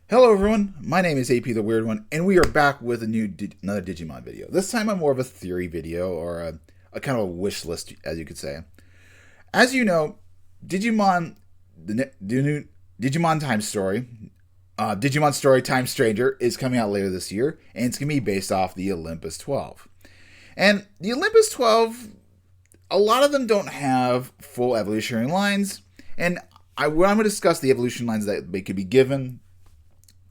Hello everyone, my name is AP the Weird One, and we are back with another Digimon video. This time I'm more of a theory video, or a kind of a wish list, as you could say. As you know, Digimon, the new Digimon Time Story, Digimon Story Time Stranger is coming out later this year, and it's going to be based off the Olympus 12. And the Olympus 12, a lot of them don't have full evolutionary lines, and I'm going to discuss the evolution lines that they could be given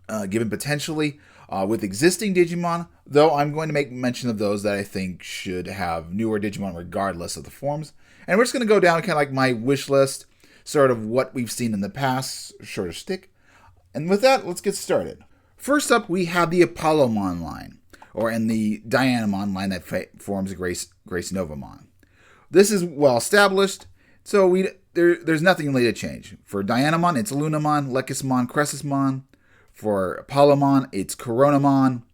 potentially with existing Digimon, though I'm going to make mention of those that I think should have newer Digimon regardless of the forms. And we're just going to go down kind of like my wish list, sort of what we've seen in the past, short of stick. And with that, let's get started. First up, we have the Apollomon line, or in the Dianamon line that forms Grace Novamon. This is well established, so there's nothing really to change. For Dianamon, it's Lunamon, Lekismon, Crescesmon. For Apollomon, it's Coronamon,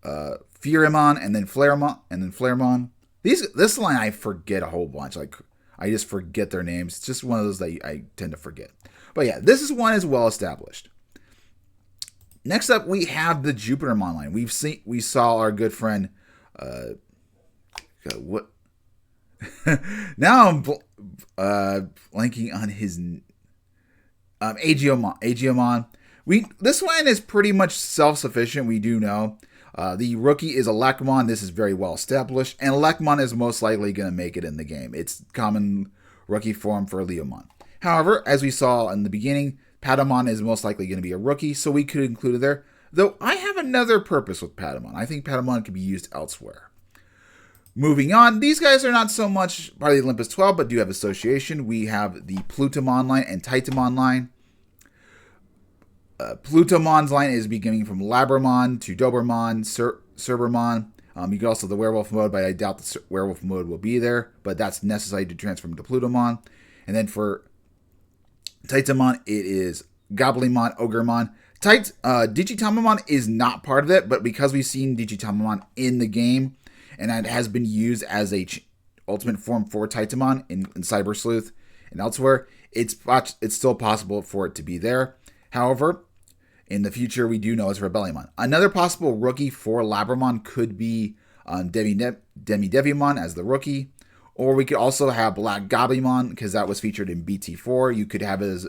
Furimon, and then Flaremon. This line I forget a whole bunch. Like I just forget their names. It's just one of those that I tend to forget. But yeah, this one is well established. Next up, we have the Jupitermon line. We saw our good friend. What? Now I'm blanking on his Aegiomon. This line is pretty much self-sufficient, we do know. The rookie is Elecmon. This is very well established. And Elecmon is most likely going to make it in the game. It's common rookie form for Leomon. However, as we saw in the beginning, Patamon is most likely going to be a rookie, so we could include it there. Though I have another purpose with Patamon. I think Patamon could be used elsewhere. Moving on, these guys are not so much part of the Olympus 12, but do have association. We have the Plutomon line and Titamon line. Plutomon's line is beginning from Labramon to Dobermon, Cerbermon. You can also have the werewolf mode, but I doubt the werewolf mode will be there. But that's necessary to transform to Plutomon. And then for Titamon, it is Goblimon, Ogremon. Digitamamon is not part of it, but because we've seen Digitamamon in the game, and it has been used as a ultimate form for Titamon in Cyber Sleuth and elsewhere, it's still possible for it to be there. However, in the future, we do know it's Rebellionmon. Another possible rookie for Labramon could be Demi-Devimon as the rookie. Or we could also have Black Goblimon, because that was featured in BT4. You could have it as...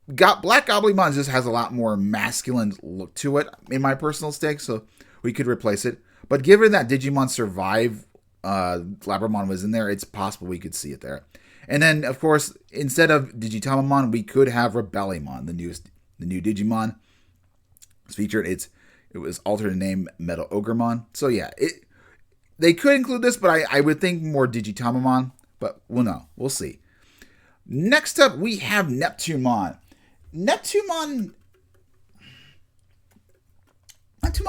Black Goblimon just has a lot more masculine look to it, in my personal stake, so we could replace it. But given that Digimon Survive, Labramon was in there, it's possible we could see it there. And then, of course, instead of Digitamamon, we could have Rebellionmon, the new Digimon. It's featured. It was alternate name Metal Ogremon. So yeah, they could include this, but I would think more Digitamamon. But we'll see. Next up, we have Neptunemon. Neptunemon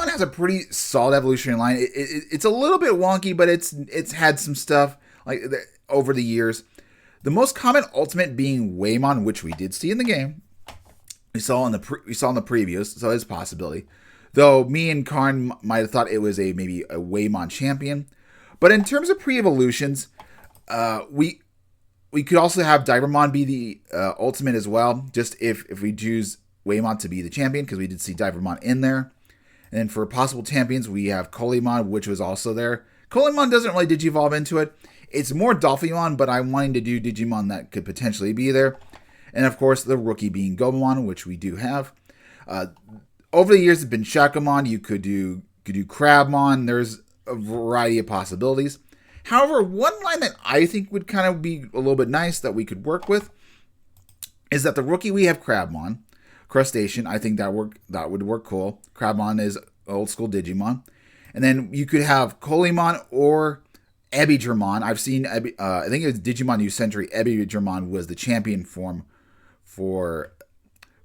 has a pretty solid evolutionary line. It's a little bit wonky, but it's had some stuff like over the years. The most common ultimate being Waymon, which we did see in the game. We saw in the previews, so it's a possibility. Though me and Karn might have thought it was maybe a Waymon champion. But in terms of pre-evolutions, we could also have Divermon be the ultimate as well, just if we choose Waymon to be the champion, because we did see Divermon in there. And then for possible champions, we have Colimon, which was also there. Colimon doesn't really digivolve into it. It's more Dolphimon, but I'm wanting to do Digimon that could potentially be there. And of course, the rookie being Gomamon, which we do have. Over the years, it's been Shakamon. You could do Crabmon. There's a variety of possibilities. However, one line that I think would kind of be a little bit nice that we could work with is that the rookie we have Crabmon, Crustacean. I think that would work cool. Crabmon is old school Digimon, and then you could have Colimon or Ebidramon. I've seen I think it was Digimon New Century. Ebidramon was the champion form for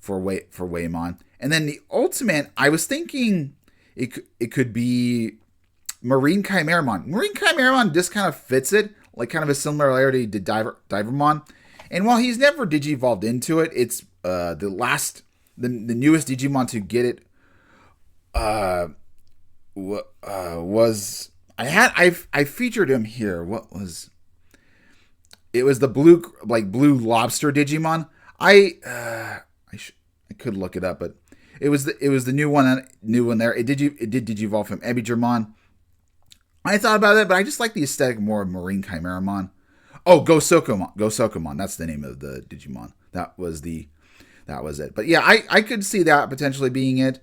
Waymon. And then the ultimate, I was thinking it could be Marine Chimeramon. Marine Chimeramon just kind of fits it, like kind of a similarity to Divermon. And while he's never digivolved into it, it's the newest Digimon to get it was I featured him here. It was the blue lobster Digimon. I could look it up, but It was the new one there. It did digivolve from Ebidramon. I thought about it, but I just like the aesthetic more of Marine Chimeramon. Oh, Go Sokomon. That's the name of the Digimon. That was it. But yeah, I could see that potentially being it.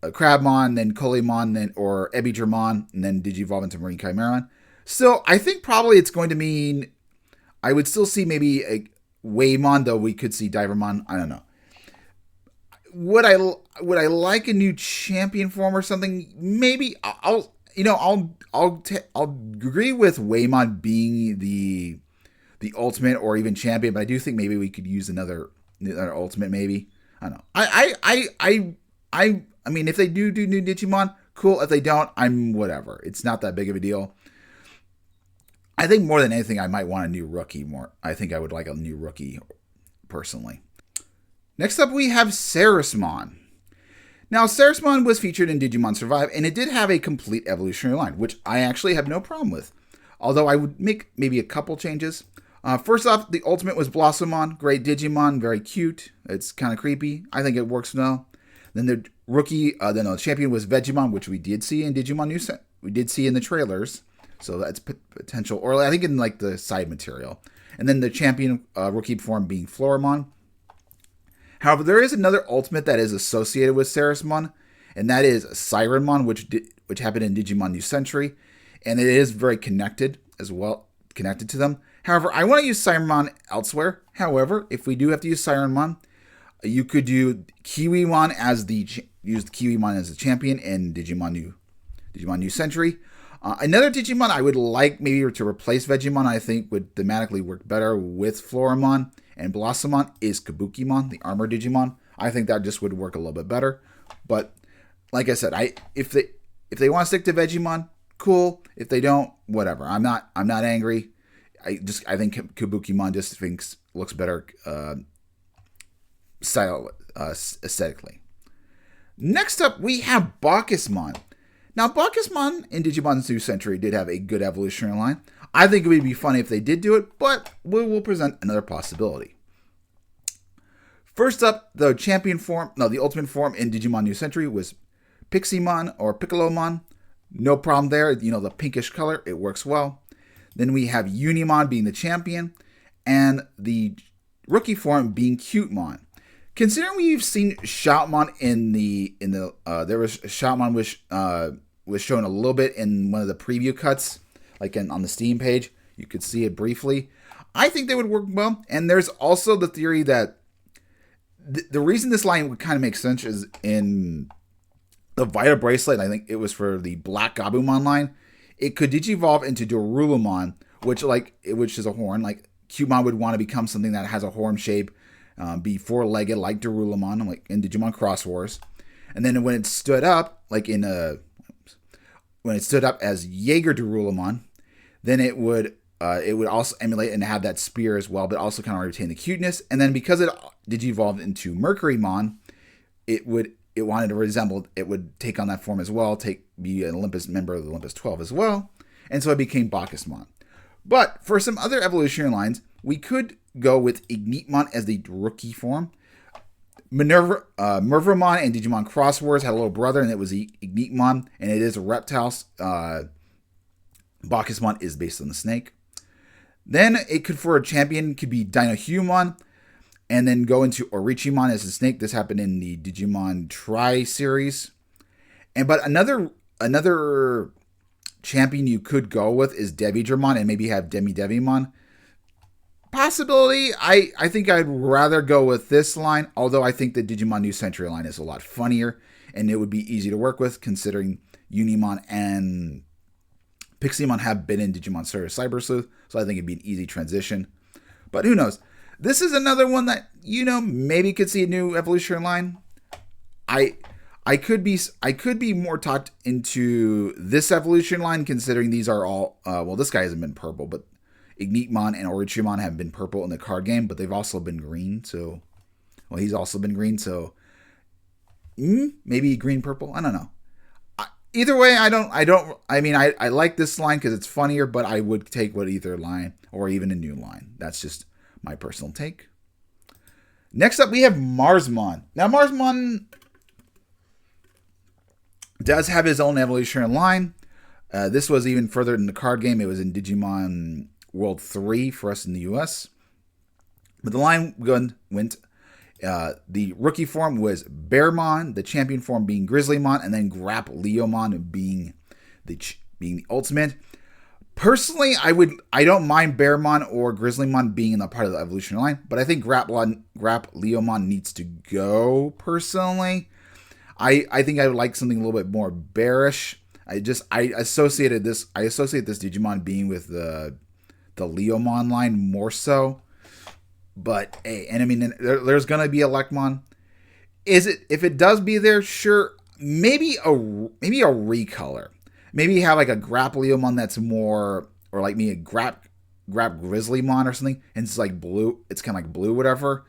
Crabmon, then Coleamon, then or Ebidramon, and then digivolve into Marine Chimeramon. Still, I think probably it's going to mean I would still see maybe a Waymon, though we could see Divermon. I don't know. Would I like a new champion form or something? Maybe I'll agree with Waymon being the ultimate or even champion, but I do think maybe we could use another ultimate. Maybe I don't know. I mean, if they do new Digimon, cool. If they don't, I'm whatever. It's not that big of a deal. I think more than anything, I might want a new rookie more. I think I would like a new rookie, personally. Next up, we have Sarismon. Now, Sarismon was featured in Digimon Survive, and it did have a complete evolutionary line, which I actually have no problem with. Although I would make maybe a couple changes. First off, the ultimate was Blossomon. Great Digimon, very cute. It's kind of creepy. I think it works well. Then the the champion was Vegemon, which we did see in Digimon New Set. We did see in the trailers. So that's potential, or I think in like the side material. And then the champion rookie form being Floramon. However, there is another ultimate that is associated with Sarismon, and that is Sirenmon, which happened in Digimon New Century, and it is very connected to them. However, I want to use Sirenmon elsewhere. However, if we do have to use Sirenmon, you could do Kiwimon as the champion in Digimon New Century. Another Digimon I would like maybe to replace Vegemon, I think would thematically work better with Floramon and Blossomon, is Kabukimon, the armored Digimon. I think that just would work a little bit better. But like I said, if they want to stick to Vegemon, cool. If they don't, whatever. I'm not angry. I think Kabukimon just looks better aesthetically. Next up, we have Bacchusmon. Now, Bacchusmon in Digimon New Century did have a good evolutionary line. I think it would be funny if they did do it, but we will present another possibility. First up, the ultimate form in Digimon New Century was Piximon or Piccolomon. No problem there. The pinkish color, it works well. Then we have Unimon being the champion, and the rookie form being Cutemon. Considering we've seen Shoutmon there was Shoutmon was shown a little bit in one of the preview cuts, like on the Steam page. You could see it briefly. I think they would work well. And there's also the theory that the reason this line would kind of make sense is in the Vita Bracelet. I think it was for the Black Gabumon line. It could digivolve into Dorulumon, which is a horn. Like Cubemon would want to become something that has a horn shape. Be four-legged like Dorulumon, like in Digimon Cross Wars. And then when it stood up, when it stood up as Jaeger Dorulumon, then it would also emulate and have that spear as well, but also kind of retain the cuteness. And then because it digivolved into Mercurymon, it would take on that form as well, be an Olympus member of the Olympus 12 as well. And so it became Bacchusmon. But for some other evolutionary lines, we could go with Ignitemon as the rookie form. Mervamon and Digimon Cross Wars had a little brother, and it was Ignitemon, and it is a reptile. Bacchusmon is based on the snake. Then for a champion, could be Dinohumon, and then go into Orichimon as a snake. This happened in the Digimon Tri series. But another champion you could go with is Devidramon, and maybe have Devimon. Possibility, I think I'd rather go with this line, although I think the Digimon New Century line is a lot funnier, and it would be easy to work with, considering Unimon and Piximon have been in Digimon Surge Cyber Sleuth, so I think it'd be an easy transition. But who knows? This is another one that, maybe could see a new evolutionary line. I could be more talked into this evolution line, considering these are all, this guy hasn't been purple, but Ignitemon and Orichimon have been purple in the card game, but they've also been green. So, he's also been green. So, maybe green purple. I don't know. Either way, I like this line because it's funnier, but I would take either line or even a new line. That's just my personal take. Next up, we have Marsmon. Now, Marsmon does have his own evolutionary line. This was even further in the card game. It was in Digimon World 3 for us in the US. But the line went the rookie form was Bearmon, the champion form being Grizzlymon, and then Grap Leomon being the ultimate. Personally, I don't mind Bearmon or Grizzlymon being in the part of the evolution line, but I think Grap Leomon needs to go. Personally, I think I would like something a little bit more bearish. I associate this Digimon being with the Leomon line more so. But hey, and I mean, there's gonna be a Lekmon. If it does be there? Sure, maybe a recolor. Maybe have like a Grap Leomon that's more, or like me a Grap Grizzlymon or something, and it's like blue. It's kind of like blue, whatever.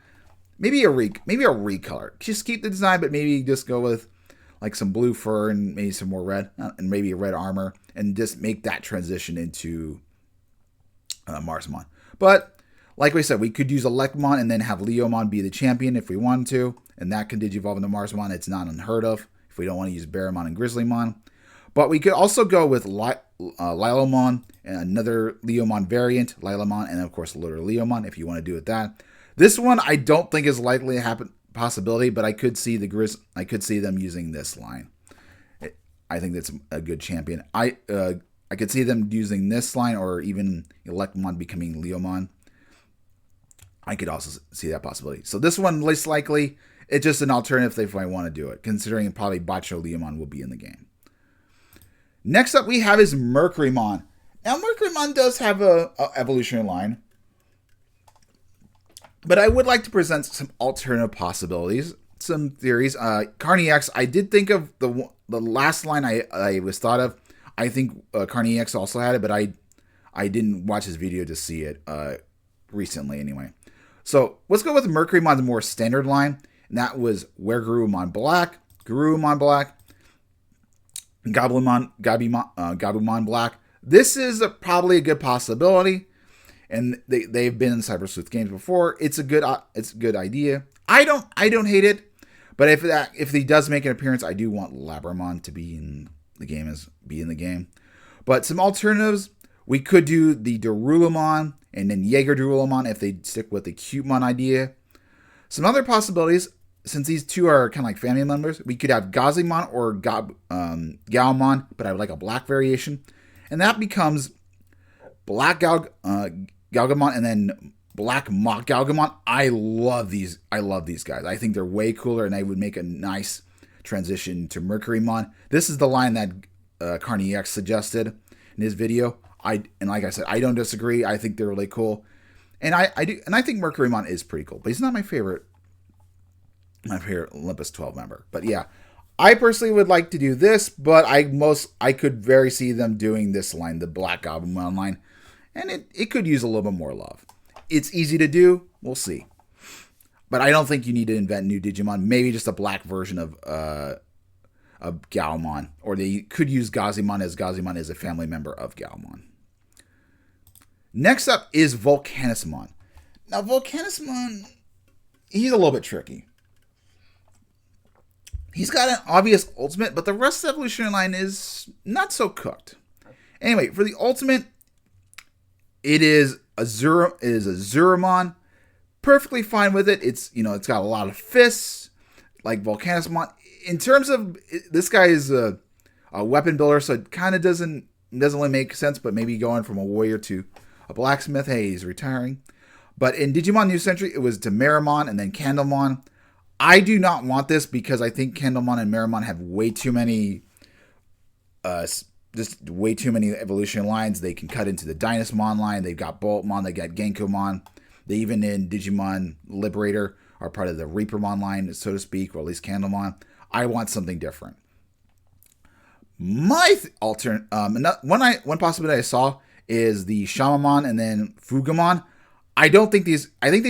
Maybe a recolor. Just keep the design, but maybe just go with like some blue fur and maybe some more red, and maybe a red armor, and just make that transition into Marsmon. But like we said, we could use a Lekmon and then have Leomon be the champion if we wanted to, and that can digivolve into Marsmon. It's not unheard of if we don't want to use Bearmon and Grizzlymon. But we could also go with Lilomon and another Leomon variant, Lilamon, and of course Lure Leomon if you want to do it that. This one I don't think is likely a possibility, but I could see them using this line. I think that's a good champion. I could see them using this line, or even Lekmon becoming Leomon. I could also see that possibility. So this one, least likely, it's just an alternative if I want to do it, considering probably Bacho Leomon will be in the game. Next up we have is Mercurymon. Now Mercurymon does have a evolutionary line, but I would like to present some alternative possibilities, some theories. Carney X, I did think of the last line I was thought of. I think Carney X also had it, but I didn't watch his video to see it recently anyway. So let's go with Mercurymon's more standard line, and that was Garurumon Black, Gabumon Black. This is probably a good possibility, and they've been in Cyber Sleuth games before. It's a good idea. I don't hate it, but if he does make an appearance, I do want Labramon to be in the game. But some alternatives, we could do the Darulomon and then Jaeger Darulomon if they stick with the Cutemon idea. Some other possibilities, since these two are kind of like family members, we could have Gazimon or Gaomon, but I would like a black variation. And that becomes Black Galgamon and then Black Mock Galgamon. I love these guys. I think they're way cooler, and they would make a nice transition to Mercurymon. This is the line that Carney X suggested in his video. And like I said, I don't disagree. I think they're really cool, and I think Mercurymon is pretty cool. But he's not my favorite Olympus 12 member. But yeah, I personally would like to do this, but I could very see them doing this line, the Black Gabumon line, and it could use a little bit more love. It's easy to do. We'll see. But I don't think you need to invent new Digimon. Maybe just a black version of Gaomon, or they could use Gazimon, as Gazimon is a family member of Gaomon. Next up is Volcanismon. Now, Volcanismon, he's a little bit tricky. He's got an obvious ultimate, but the rest of the evolutionary line is not so cooked. Anyway, for the ultimate, it is a Zuramon. Perfectly fine with it. It's got a lot of fists, like Volcanismon. In terms of, this guy is a weapon builder, so it kind of doesn't really make sense, but maybe going from a warrior to a blacksmith, hey, he's retiring. But in Digimon New Century, it was Demaramon and then Candlemon. I do not want this because I think Candlemon and Maramon have way too many evolution lines. They can cut into the Dynasmon line. They've got Boltmon, they got Genkomon. They even in Digimon Liberator are part of the Reapermon line, so to speak, or at least Candlemon. I want something different. My one possibility I saw is the Shamamon and then Fugamon. I think these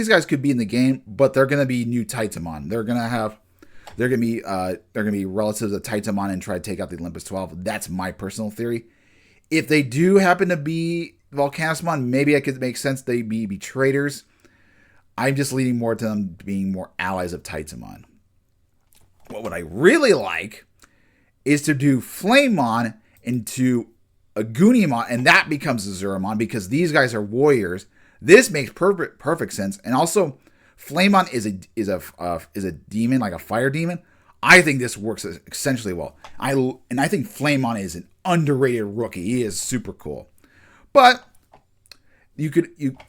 guys could be in the game, but they're gonna be new Taitamon. They're gonna be relatives of Taitamon and try to take out the Olympus 12. That's my personal theory. If they do happen to be Volcanismon, maybe I could make sense they be traitors. I'm just leaning more to them being more allies of Taitamon. What would I really like is to do Flamemon into a Goonimon, and that becomes a Azuremon because these guys are warriors. This makes perfect sense, and also Flamemon is a demon, like a fire demon. I think this works essentially well. I think Flamemon is an underrated rookie. He is super cool, but you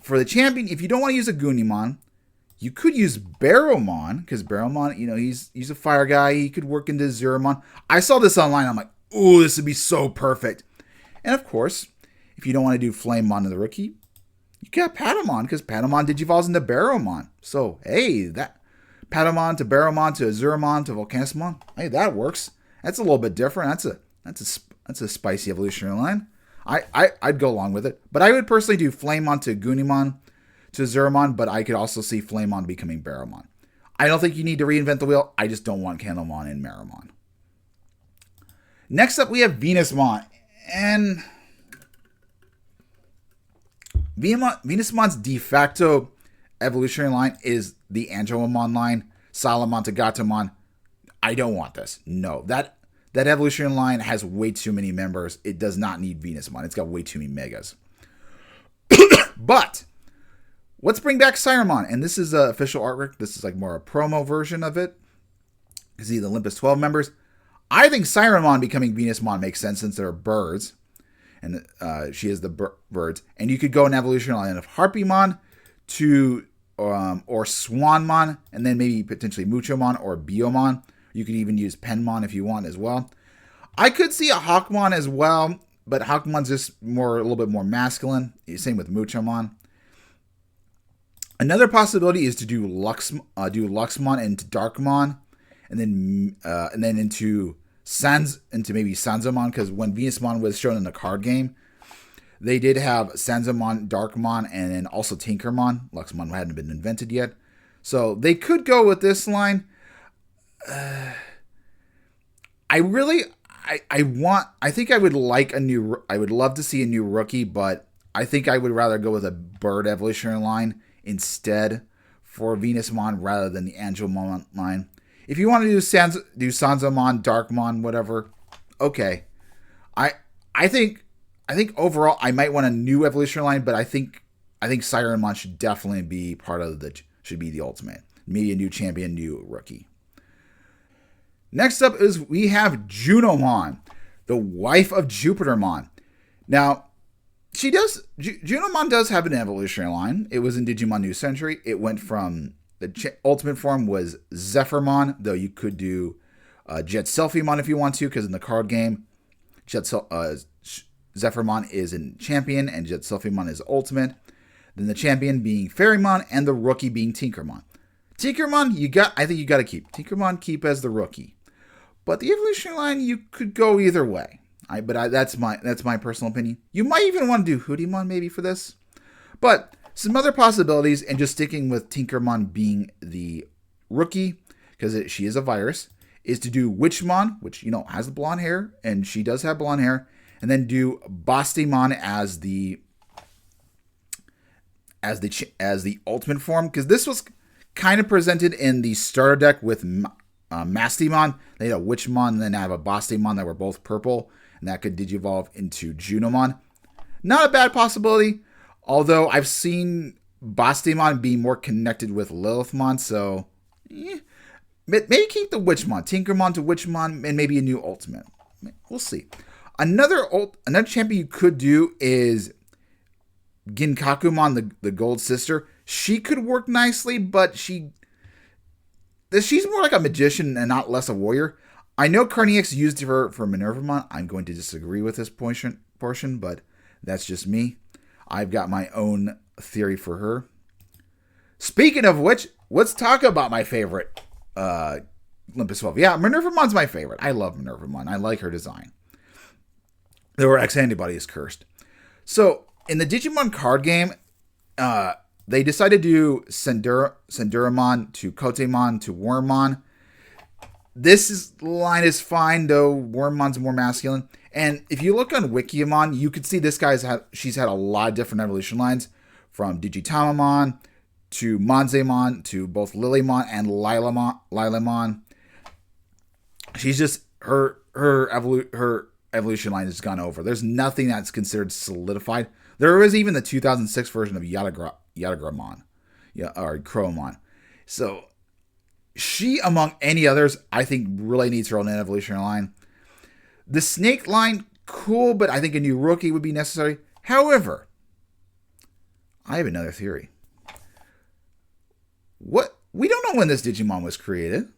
for the champion, if you don't want to use a Goonimon, you could use Barrowmon, because Barrowmon, he's a fire guy. He could work into Azuremon. I saw this online. I'm like, ooh, this would be so perfect. And of course, if you don't want to do Flamemon to the rookie, you got Patamon, because Patamon digivolves into Barrowmon. So, hey, that Patamon to Barrowmon to Azuremon to Volcanismon, hey, that works. That's a little bit different. That's a spicy evolutionary line. I'd go along with it. But I would personally do Flamemon to Goonimon to Azuremon, but I could also see Flamemon becoming Barrowmon. I don't think you need to reinvent the wheel. I just don't want Candlemon and Marrowmon. Next up, we have Venusmon. And Venusmon's de facto evolutionary line is the Angelomon line, Salamon to Gatomon. I don't want this. No, that evolutionary line has way too many members. It does not need Venusmon. It's got way too many megas. But let's bring back Siremon, and this is official artwork. This is like more a promo version of it. You see the Olympus 12 members. I think Siremon becoming Venusmon makes sense since they're birds, and she is the birds. And you could go an evolutionary line of Harpymon to or Swanmon, and then maybe potentially Muchomon or Biomon. You could even use Penmon if you want as well. I could see a Hawkmon as well, but Hawkmon's just a little bit more masculine. Same with Muchomon. Another possibility is to do Luxmon into Darkmon, and then into maybe Sanzomon, because when Venusmon was shown in the card game, they did have Sanzomon, Darkmon, and then also Tinkermon. Luxmon hadn't been invented yet, so they could go with this line. I think I would love to see a new rookie, but I think I would rather go with a bird evolutionary line instead for Venusmon rather than the Angelomon line. If you want to do Sanzomon, Darkmon, whatever, okay. I think overall I might want a new evolutionary line, but I think Siremon should definitely be should be the ultimate. Maybe a new champion, new rookie. Next up is we have Junomon, the wife of Jupitermon. Now, Junomon does have an evolutionary line. It was in Digimon New Century. It went from ultimate form was Zephyrmon, though you could do Jet Selfiemon if you want to, because in the card game, Zephyrmon is in champion and Jet Selfiemon is ultimate. Then the champion being Fairymon and the rookie being Tinkermon. Tinkermon, I think you got to keep. Tinkermon keep as the rookie. But the evolutionary line, you could go either way. That's my personal opinion. You might even want to do Hoodymon maybe for this. But some other possibilities, and just sticking with Tinkermon being the rookie, because she is a virus, is to do Witchmon, which, has the blonde hair, and she does have blonde hair, and then do Bastimon as the ultimate form, because this was kind of presented in the starter deck with Mastimon. They had a Witchmon, and then have a Bastimon that were both purple, and that could digivolve into Junomon. Not a bad possibility, although I've seen Bastimon be more connected with Lilithmon, so maybe keep the Witchmon, Tinkermon to Witchmon, and maybe a new ultimate. We'll see. Another champion you could do is Ginkakumon, the Gold Sister. She could work nicely, but she's more like a magician and not less a warrior. I know Carnix used her for Minervamon. I'm going to disagree with this portion, but that's just me. I've got my own theory for her. Speaking of which, let's talk about my favorite Olympus 12. Yeah, Minervamon's my favorite. I love Minervamon. I like her design. Their X-Antibody is cursed. So, in the Digimon card game, they decided to do Senduramon to Kotemon to Wormmon. This line is fine, though Wormmon's more masculine. And if you look on Wikimon, you could see she's had a lot of different evolution lines, from Digitamamon to Monzemon to both Lilymon and Lilamon. She's just her evolution line has gone over. There's nothing that's considered solidified. There was even the 2006 version of Yatagramon, yeah, or Cromon. So she, among any others, I think really needs her own evolutionary line. The snake line, cool, but I think a new rookie would be necessary. However, I have another theory. What we don't know when this Digimon was created.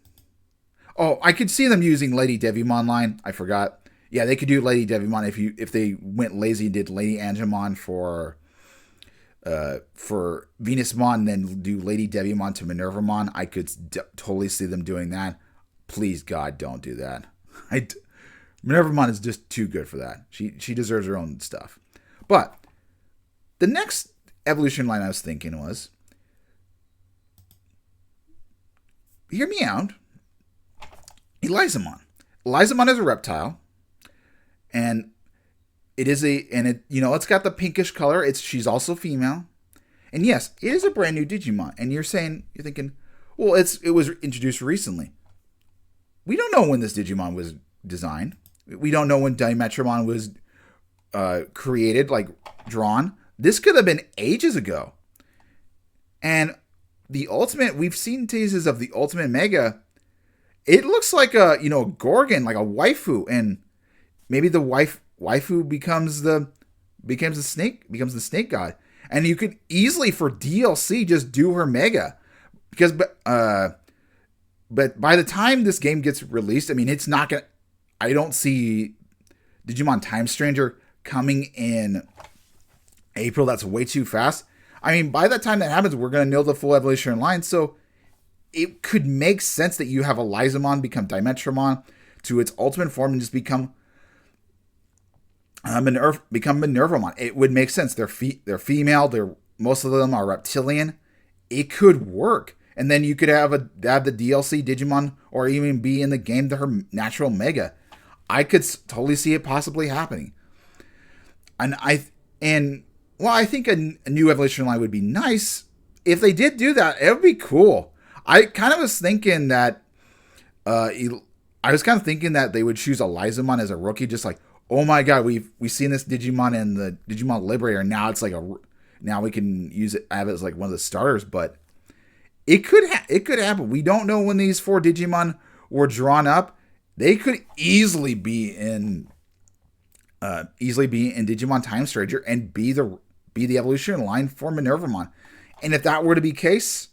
Oh, I could see them using Lady Devimon line. I forgot. Yeah, they could do Lady Devimon if they went lazy and did Lady Angemon for Venusmon, then do Lady Devimon to Minervamon. I could totally see them doing that. Please, God, don't do that. Minervamon is just too good for that. She deserves her own stuff. But the next evolution line I was thinking was, hear me out, Elizamon. Elizamon is a reptile, and it's got the pinkish color. She's also female, and yes, it is a brand new Digimon. And you're thinking, well, it was introduced recently. We don't know when this Digimon was designed. We don't know when Dimetramon was created, like drawn. This could have been ages ago. And the ultimate, we've seen teases of the ultimate Mega. It looks like a Gorgon, like a waifu, and maybe the waifu becomes the snake god. And you could easily, for DLC, just do her Mega, because but by the time this game gets released, I mean, it's not gonna. I don't see Digimon Time Stranger coming in April. That's way too fast. I mean, by the time that happens, we're going to know the full evolution line. So it could make sense that you have Elizamon become Dimetramon to its ultimate form and just become Minervamon. It would make sense. They're female. Most of them are reptilian. It could work. And then you could have the DLC Digimon, or even be in the game her natural Mega. I could totally see it possibly happening. I think a new evolution line would be nice. If they did do that, it would be cool. I kind of was thinking that they would choose Elizamon as a rookie, just like, oh my god, we've seen this Digimon in the Digimon Liberator. Now it's like now we can have it as like one of the starters. But it could happen. We don't know when these 4 Digimon were drawn up. They could easily be in Digimon Time Stranger and be the evolution line for Minervamon. And if that were to be the case,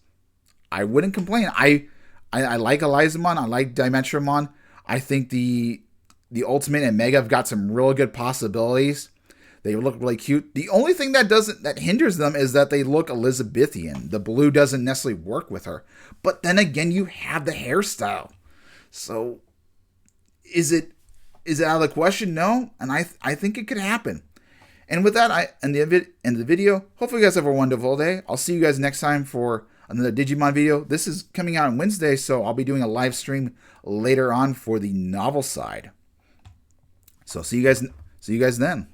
I wouldn't complain. I like Elizamon. I like Dimetramon. I think the Ultimate and Mega have got some really good possibilities. They look really cute. The only thing that hinders them is that they look Elizabethan. The blue doesn't necessarily work with her. But then again, you have the hairstyle. So is it out of the question? No. And I think it could happen. And with that, I end the video. Hopefully you guys have a wonderful day. I'll see you guys next time for another Digimon video. This is coming out on Wednesday, so I'll be doing a live stream later on for the novel side. So see you guys then.